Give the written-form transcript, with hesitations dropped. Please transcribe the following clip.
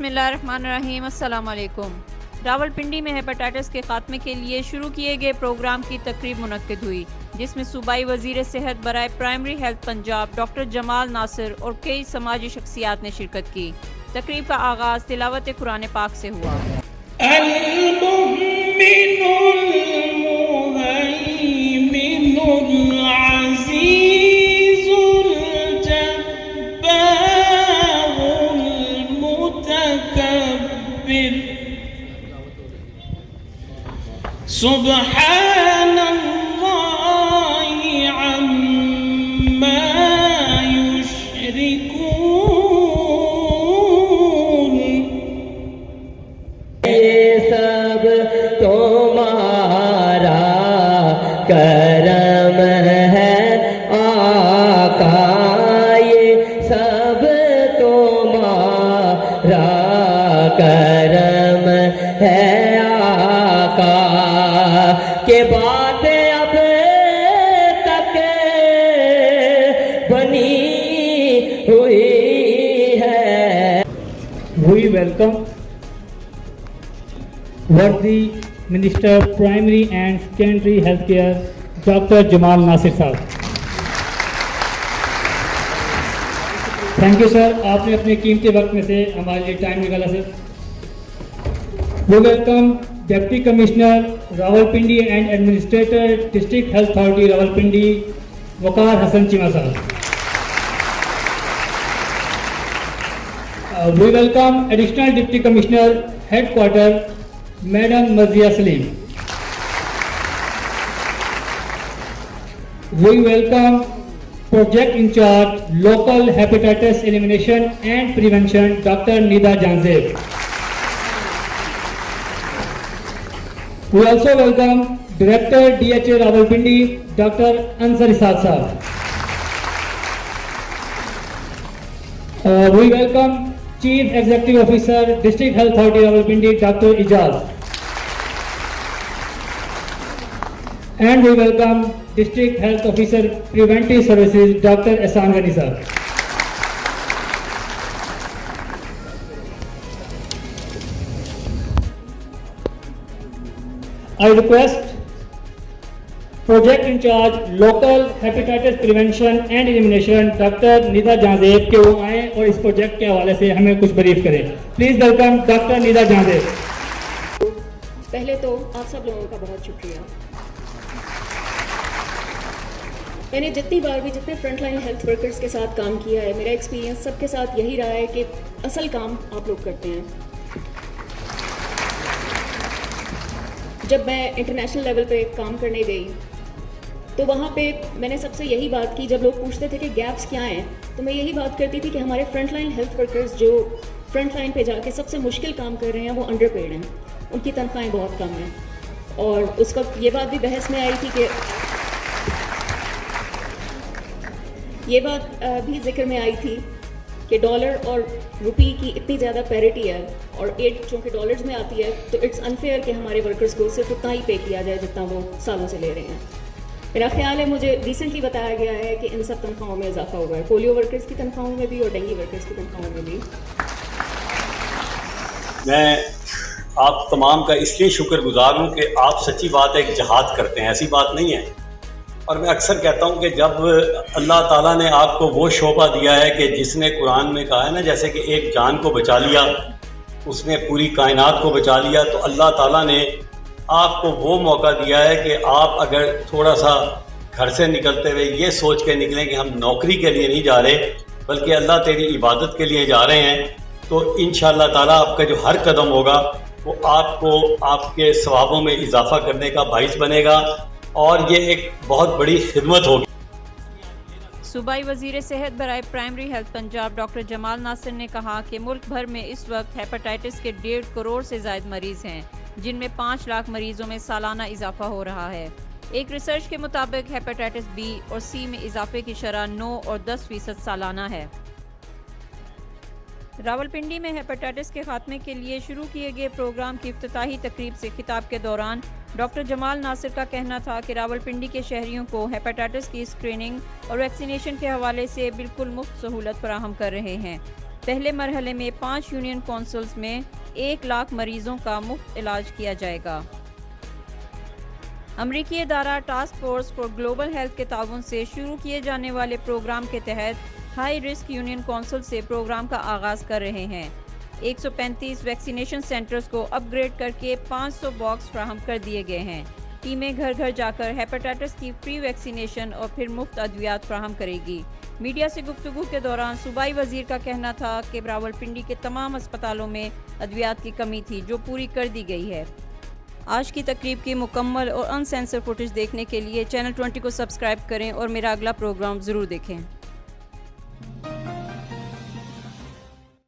बिस्मिल्लाहिर्रहमानिर्रहीम। अस्सलाम वालेकुम। रावलपिंडी में हेपेटाइटिस के खात्मे के लिए शुरू किए गए प्रोग्राम की तकरीब मुनक्किद हुई, जिसमें सूबाई वज़ीर सेहत बराए primary health Punjab doctor Jamal Nasir और कई समाजी शख्सियात ने शिरकत की। तकरीब का आगाज़ तिलावत कुरान पाक से हुआ। सुब्हानल्लाहि अम्मा युश्रिकून। सब तुम्हारा करम है आका, ये सब तुम्हारा करम है आका, के बातें अब तक बनी हुई है। We welcome worthy Minister Primary and Secondary Healthcare Dr. Jamal Nasir साहब। थैंक यू सर, आपने अपने कीमती वक्त में से हमारे लिए टाइम निकाला sir. We welcome Deputy Commissioner Rawalpindi and Administrator District Health Authority Rawalpindi वकार हसन चीमा साहब। We welcome Additional Deputy Commissioner Headquarter Madam Mazia Salim. We welcome Project in Charge Local Hepatitis Elimination and Prevention Dr. Nida Janzeb. We also welcome Director DHA Rawalpindi Dr. Ansar Isad Sahab. We welcome Chief Executive Officer District Health Authority Rawalpindi Dr. Ijaz. And we welcome District Health Officer Preventive Services Dr. Ehsan Ghani Sahab. I request Project in Charge Local Hepatitis Prevention and Elimination Dr. Nida Janzeb के वो आए और इस project के हवाले से हमें कुछ ब्रीफ करें। Please welcome doctor Nida Jahanzeb. पहले तो आप सब लोगों का बहुत शुक्रिया। मैंने जितनी बार भी जितने फ्रंटलाइन हेल्थ वर्कर्स के साथ काम किया है, मेरा एक्सपीरियंस सबके साथ यही रहा है कि असल काम आप लोग करते हैं। जब मैं इंटरनेशनल लेवल पे काम करने गई तो वहाँ पे मैंने सबसे यही बात की, जब लोग पूछते थे कि गैप्स क्या हैं, तो मैं यही बात करती थी कि हमारे फ्रंटलाइन हेल्थ वर्कर्स जो फ्रंट लाइन पे जाके सबसे मुश्किल काम कर रहे हैं वो अंडरपेड हैं, उनकी तनख्वाहें बहुत कम हैं। और उस वक्त ये बात भी बहस में आई थी कि ये बात भी जिक्र में आई थी कि डॉलर और रुपी की इतनी ज़्यादा पैरिटी है और एड चूँकि डॉलर्स में आती है तो इट्स अनफेयर कि हमारे वर्कर्स को सिर्फ उतना ही पे किया जाए जितना वो सालों से ले रहे हैं। मेरा ख्याल है, मुझे रिसेंटली बताया गया है कि इन सब तनख्वाहों में इजाफा हुआ है, पोलियो वर्कर्स की तनख्वाहों में भी और डेंगू वर्कर्स की तनख्वाहों में भी। मैं आप तमाम का इसलिए शुक्रगुजार हूँ कि आप सच्ची बात है कि जहाद करते हैं, ऐसी बात नहीं है। और मैं अक्सर कहता हूँ कि जब अल्लाह ताला ने आपको वो शोभा दिया है कि जिसने कुरान में कहा है ना, जैसे कि एक जान को बचा लिया उसने पूरी कायनात को बचा लिया, तो अल्लाह ताला ने आपको वो मौका दिया है कि आप अगर थोड़ा सा घर से निकलते हुए ये सोच के निकलें कि हम नौकरी के लिए नहीं जा रहे बल्कि अल्लाह तेरी इबादत के लिए जा रहे हैं, तो इंशाअल्लाह ताला आपका जो हर कदम होगा वो आपको आपके सवाबों में इजाफा करने का बाइस बनेगा और ये एक बहुत बड़ी खिदमत होगी। सूबाई वज़ीर सेहत बराए primary health Punjab doctor Jamal Nasir ने कहा कि मुल्क भर में इस वक्त हेपेटाइटिस के 1.5 करोड़ से ज़ायद मरीज़ हैं, जिनमें 5 लाख मरीज़ों में सालाना इजाफा हो रहा है। एक रिसर्च के मुताबिक हेपेटाइटिस बी और सी में इजाफे की शरह 9 और 10% सालाना है। रावलपिंडी में हेपेटाइटिस के खात्मे के लिए शुरू किए गए प्रोग्राम की इफ्तिताही तकरीब से खिताब के दौरान डॉक्टर जमाल नासिर का कहना था कि रावलपिंडी के शहरियों को हेपेटाइटिस की स्क्रीनिंग और वैक्सीनेशन के हवाले से बिल्कुल मुफ्त सहूलत फराहम कर रहे हैं। पहले मरहले में 5 यूनियन कौंसल्स में 1 लाख मरीजों का मुफ्त इलाज किया जाएगा। अमरीकी इदारा task force for global health के ताउन से शुरू किए जाने वाले प्रोग्राम के तहत हाई रिस्क यूनियन कौंसिल से प्रोग्राम का आगाज़ कर रहे हैं। 135 वैक्सीनेशन सेंटर्स को अपग्रेड करके 500 बॉक्स फ्राहम कर दिए गए हैं। टीमें घर घर जाकर हेपेटाइटिस की फ्री वैक्सीनेशन और फिर मुफ्त अद्वियात फ्राहम करेगी। मीडिया से गुफ्तगू के दौरान सूबाई वजीर का कहना था कि रावलपिंडी के तमाम अस्पतालों में अद्वियात की कमी थी, जो पूरी कर दी गई है। आज की तकरीब की मुकम्मल और अनसेंसर फुटेज देखने के लिए चैनल 20 को सब्सक्राइब करें और मेरा अगला प्रोग्राम ज़रूर देखें।